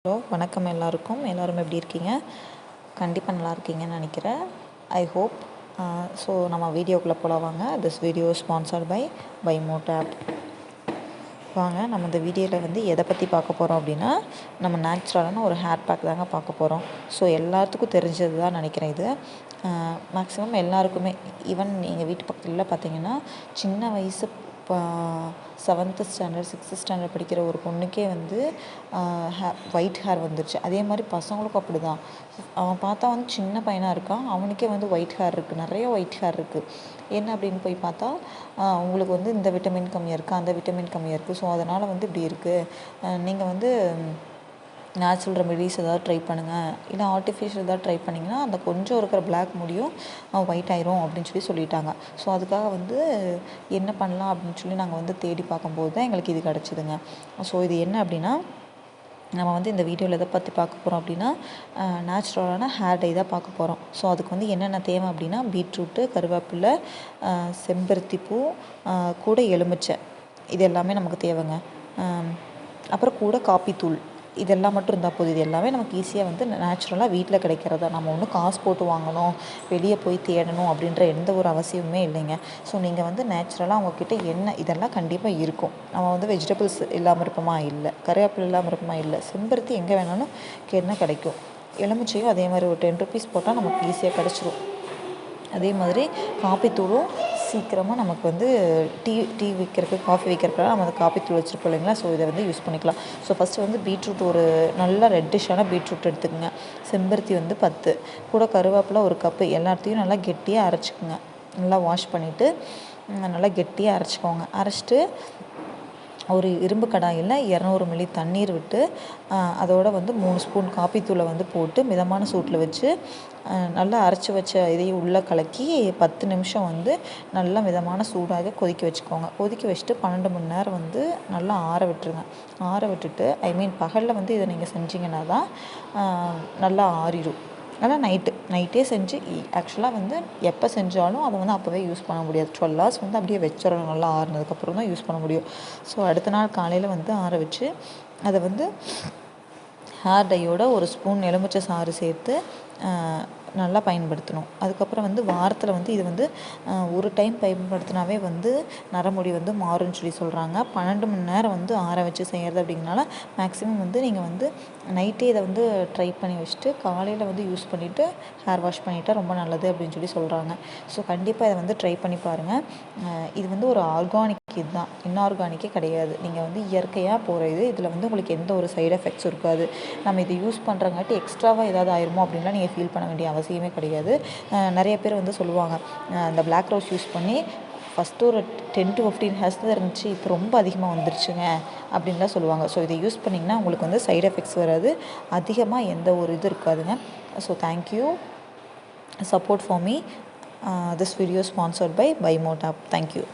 Hello வணக்கம் எல்லாருக்கும். எல்லோரும் எப்படி இருக்கீங்க? கண்டிப்பாக நல்லா இருக்கீங்கன்னு நினைக்கிறேன். I hope. ஸோ நம்ம வீடியோக்குள்ளே போகலாம் வாங்க. This video sponsored by mod app. வாங்க நம்ம இந்த வீடியோவில் வந்து எதை பற்றி பார்க்க போகிறோம் அப்படின்னா, நம்ம நேச்சுரலான ஒரு ஹேர் பேக் தாங்க பார்க்க போகிறோம். ஸோ எல்லாத்துக்கும் தெரிஞ்சது தான் நினைக்கிறேன் இது. மேக்ஸிமம் எல்லாருக்குமே, ஈவன் எங்கள் வீட்டு பக்கத்தில் பார்த்தீங்கன்னா சின்ன வயசு இப்போ 7th ஸ்டாண்டர்ட் 6th ஸ்டாண்டர்ட் படிக்கிற ஒரு பொண்ணுக்கே வந்து ஒயிட் ஹேர் வந்துருச்சு. அதே மாதிரி பசங்களுக்கும் அப்படி தான். அவன் பார்த்தா வந்து சின்ன பையனாக இருக்கான், அவனுக்கே வந்து ஒயிட் ஹேர் இருக்குது, நிறைய ஒயிட் ஹேர் இருக்குது. என்ன அப்படின்னு போய் பார்த்தா, உங்களுக்கு வந்து இந்த விட்டமின் கம்மியாக இருக்குது, அந்த விட்டமின் கம்மியாக இருக்குது, ஸோ அதனால் வந்து இப்படி இருக்குது, நீங்கள் வந்து நேச்சுரல் ரெமெடிஸ் ஏதாவது ட்ரை பண்ணுங்கள், இல்லை ஆர்டிஃபிஷியல் ஏதாவது ட்ரை பண்ணிங்கன்னா அந்த கொஞ்சம் இருக்கிற பிளாக் முடியும் ஒயிட் ஆயிரும் அப்படின்னு சொல்லிட்டாங்க. ஸோ அதுக்காக வந்து என்ன பண்ணலாம் அப்படின்னு சொல்லி நாங்கள் வந்து தேடி பார்க்கும்போது தான் எங்களுக்கு இது கிடச்சிதுங்க. ஸோ இது என்ன அப்படின்னா, நம்ம வந்து இந்த வீடியோவில் எதை பற்றி பார்க்க போகிறோம் அப்படின்னா, நேச்சுரலான ஹேர் டை தான் பார்க்க போகிறோம். ஸோ அதுக்கு வந்து என்னென்ன தேவை அப்படின்னா, பீட்ரூட்டு, கருவேப்பிலை, செம்பருத்தி பூ, கூட எலுமிச்சை, இது எல்லாமே நமக்கு தேவைங்க. அப்புறம் கூட காப்பித்தூள், இதெல்லாம் மட்டும் இருந்தால் போதும். இது எல்லாமே நமக்கு ஈஸியாக வந்து நேச்சுரலாக வீட்டில் கிடைக்கிறதா. நம்ம ஒன்றும் காசு போட்டு வாங்கணும், வெளியே போய் தேடணும் அப்படின்ற எந்த ஒரு அவசியமுமே இல்லைங்க. ஸோ நீங்கள் வந்து நேச்சுரலாக அவங்கக்கிட்ட என்ன இதெல்லாம் கண்டிப்பாக இருக்கும். நம்ம வந்து வெஜிடபிள்ஸ் இல்லாமல் இருப்போமா? இல்லை. கருவேப்பிலை இல்லாமல் இருப்போமா? இல்லை. செம்பருத்தி எங்கே வேணாலும் கேட்டால் கிடைக்கும். எலுமிச்சையும் அதே மாதிரி ஒரு 10 rupees போட்டால் நமக்கு ஈஸியாக கிடச்சிரும். அதே மாதிரி காப்பித்தூளும் சீக்கிரமாக நமக்கு வந்து டீ வைக்கிறதுக்கு, காஃபி வைக்கிறதுக்காக நம்ம அந்த காப்பித்தூள் வச்சுருப்போம் இல்லைங்களா? ஸோ இதை வந்து யூஸ் பண்ணிக்கலாம். ஸோ ஃபஸ்ட்டு வந்து பீட்ரூட் ஒரு நல்ல ரெட்டிஷான பீட்ரூட் எடுத்துக்கோங்க. செம்பருத்தி வந்து 10, கூட கருவேப்பிலை 1 கப்பு, எல்லாத்தையும் நல்லா கெட்டியாக அரைச்சிக்கோங்க. நல்லா வாஷ் பண்ணிவிட்டு நல்லா கெட்டியாக அரைச்சிக்கோங்க. அரைச்சிட்டு ஒரு இரும்பு கடாயில் 200 ml தண்ணீர் விட்டு அதோடு வந்து 3 ஸ்பூன் காப்பித்தூளை வந்து போட்டு மிதமான சூட்டில் வச்சு நல்லா அரைச்சி வச்ச இதையும் உள்ளே கலக்கி 10 நிமிஷம் வந்து நல்லா மிதமான சூடாக கொதிக்க வச்சுக்கோங்க. கொதிக்க வச்சுட்டு 12 மணி நேரம் வந்து நல்லா ஆற விட்டுருங்க. ஆற விட்டுட்டு பகலில் வந்து இதை நீங்கள் செஞ்சிங்கன்னா தான் நல்லா ஆறிடும். ஆனால் நைட்டே செஞ்சு, ஆக்சுவலாக வந்து எப்போ செஞ்சாலும் அதை வந்து அப்போவே யூஸ் பண்ண முடியாது. 12 hours வந்து அப்படியே வச்சிடணும். நல்லா ஆறுனதுக்கப்புறம் தான் யூஸ் பண்ண முடியும். ஸோ அடுத்த நாள் காலையில் வந்து ஆற வச்சு அதை வந்து ஹேர் டையோட 1 ஸ்பூன் எலுமிச்சை சாறு சேர்த்து நல்லா பயன்படுத்தணும். அதுக்கப்புறம் வந்து வாரத்தில் வந்து இது வந்து ஒரு டைம் பயன்படுத்தினாவே வந்து நரமுடி வந்து மாறும்னு சொல்கிறாங்க. 12 மணி நேரம் வந்து ஆற வச்சு செய்கிறது அப்படிங்கிறனால மேக்ஸிமம் வந்து நீங்கள் வந்து நைட்டே இதை வந்து ட்ரை பண்ணி வச்சுட்டு காலையில் வந்து யூஸ் பண்ணிவிட்டு ஹேர் வாஷ் பண்ணிவிட்டா ரொம்ப நல்லது அப்படின்னு சொல்கிறாங்க. ஸோ கண்டிப்பாக இதை வந்து ட்ரை பண்ணி பாருங்கள். இது வந்து ஒரு ஆர்கானிக் இதுதான், இன்ஆர்கானிக்கே கிடையாது. நீங்கள் வந்து இயற்கையாக போகிற இதில் வந்து உங்களுக்கு எந்த ஒரு சைடு எஃபெக்ட்ஸும் இருக்காது. நம்ம இதை யூஸ் பண்ணுறங்காட்டி எக்ஸ்ட்ராவாக ஏதாவது ஆயிருமோ அப்படின்லாம் நீங்கள் ஃபீல் பண்ண வேண்டிய அவசியமே கிடையாது. நிறைய பேர் வந்து சொல்லுவாங்க, அந்த பிளாக் ரோஸ் யூஸ் பண்ணி ஃபஸ்ட்டு ஒரு 10 to 15 ஹேர்ஸ் தான் இருந்துச்சு, இப்போ ரொம்ப அதிகமாக வந்துருச்சுங்க அப்படின்லாம் சொல்லுவாங்க. ஸோ இதை யூஸ் பண்ணிங்கன்னா உங்களுக்கு வந்து சைடு எஃபெக்ட்ஸ் வராது, அதிகமாக எந்த ஒரு இது இருக்காதுங்க. So thank you, support for me. This video sponsored by mod app. Thank you.